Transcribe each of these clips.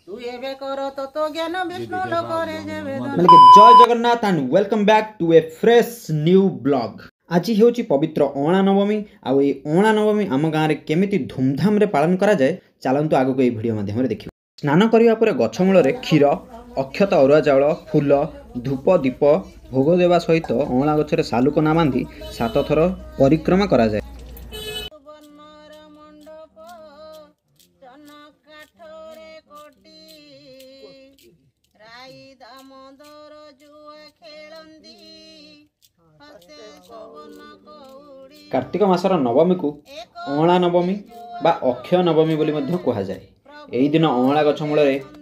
जय Jagannath and welcome back to a fresh new blog. आज हूँ पवित्र अँला नवमी आउ ये अँला नवमी आम गाँव में केमिति धूमधाम रे पालन करा जाए चलतु आगक ये वीडियो माध्यम देखिए। स्नान करने पर गछमूल क्षीर अक्षत अरुआ चाउल फूल धूप दीप भोग देवा सहित अँला गछरे सालुकना बांधी 7 थर परिक्रमा करा जाए। कार्तिक मासर नवमी को अँला नवमी बा अक्षय नवमी बोली मध्य कहा जाए। यही दिन अँला गछ मूल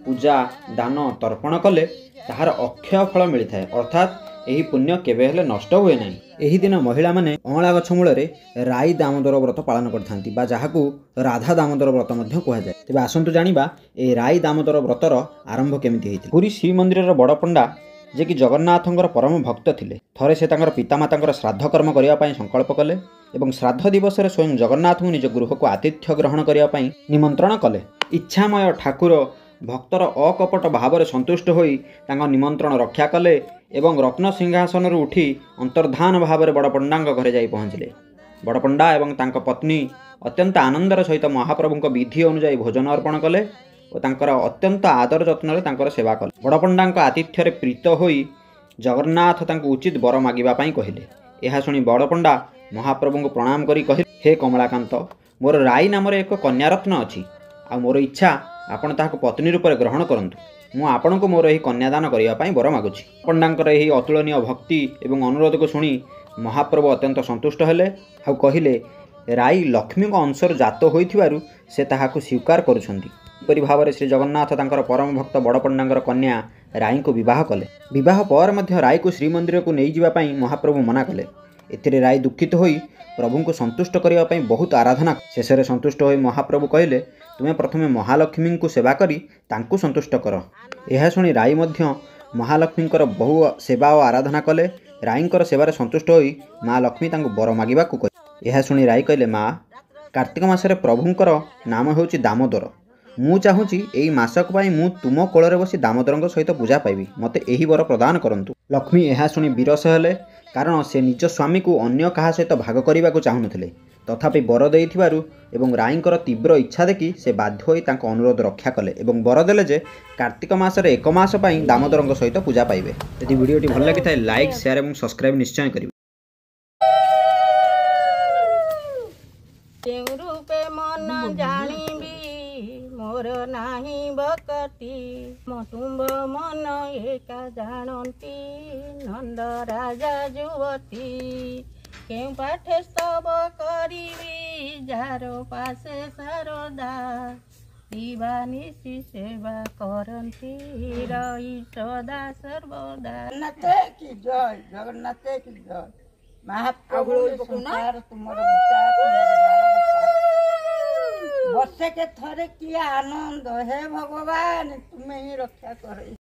पूजा दान तर्पण कले ताहार अक्षय फल मिलता है, अर्थात यही पुण्य केबे हेले नष्ट हुए ना। यही दिन महिला माने अँला गछ मूल राई दामोदर व्रत पालन करथांती बा जहाकू राधा दामोदर व्रत मध्य कहा जाए। तेबे आसंतु जानिबा ए राई दामोदर व्रतर आरंभ केमिति हेइति। पुरी श्रीमंदिर बड़ पंडा जे कि जगन्नाथंकर परम भक्त थिले, थरे से तांकर पितामातांकर श्राद्ध कर्म करिया पई संकल्प कले एवं श्राद्ध दिवस रे स्वयं जगन्नाथ निज गृह को आतिथ्य ग्रहण करिया पई निमंत्रण कले। इच्छामय ठाकुर भक्तर अकपट भाव में संतुष्ट होई तांका निमंत्रण रक्षा कले एवं रत्न सिंहासन उठी अंतर्धान भाव में बड़पंडा घरे जाई पहुँचले। बड़पंडा एवं तांका पत्नी अत्यंत आनंदर सहित महाप्रभु विधि अनुजाई भोजन अर्पण कले और तांकर अत्यंत आदर जत्न तांकर सेवा कले। बड़पंडा आतिथ्य प्रीत होई जगन्नाथ तांको उचित वर मागिबा पई कहिले। यह शुणी बड़पंडा महाप्रभु को प्रणाम करी कहिले, हे कमलाकांत, मोर राई नाम एक कन्यारत्न अच्छी आ मोर इच्छा आपण ताहाको पत्नी रूप में ग्रहण करंतु। मु आपण को मोर यही कन्यादान करने वर मागुछि। पंडांकर यही अतुलनीय भक्ति एवं अनुरोध को शुणी महाप्रभु अत्यंत संतुष्ट हेले आ कहिले राई लक्ष्मी अंशर जात होइथिबारु से ताहाको स्वीकार करुछंती। परि भाव में श्री जगन्नाथ तांकर परम भक्त बड़पंडांकर कन्या राई को विवाह कले। विवाह पर मध्य राई को श्रीमंदिर को नहीं जावा पई महाप्रभु मना कले। एथिरे राई दुखित होई प्रभु को संतुष्ट करने पई बहुत आराधना। शेष में संतुष्ट होई महाप्रभु कहले, तुम्हें प्रथमे महालक्ष्मी को सेवा करी तांको संतुष्ट कर। यह शुणी राई मध्य महालक्ष्मींकर बहु सेवा और आराधना कले। राईंकर सेवार संतुष्ट होई माँ लक्ष्मी तांको बर मागिबा को कहि। यह शुणी राई कहले, माँ कार्तिक मासरे प्रभुंकर नाम होउछि दामोदर। मु चाहूँगी यही मासक पाई मु तुम कोଳରେ बसी दामोदर सहित पूजा पाइबी, मते यही वर प्रदान करंतु। लक्ष्मी यह शुणी विरस हेले, कारण से निज स्वामी को अन्य कहा सहित भाग करने को चाहूनथिले। तथापि वर देइथिबारु एवं राईंकर तीव्र इच्छा देखि से बाध्य होई तांको अनुरोध रक्षा कले एवं वर देले जे कार्तिक मासरे 1 मास पाई दामोदर सहित पूजा पाइबे। यदि वीडियोटी भल लगी थाए लाइक शेयर एवं सब्सक्राइब निश्चय करिवे। मोर नाही बकटी मटुंब मन एका जानती नंद राजा जुवती के पाठे सब करी जारो पासे सारदा दीवानिशी सेवा करती रही सदा सर्वदा। जगन्नाथ की जय, जगन्नाथ की जय। महाप्रभु संसार तुमर विचार वर्षे के थरे किया आनंद, हे भगवान तुम्हें ही रक्षा करे।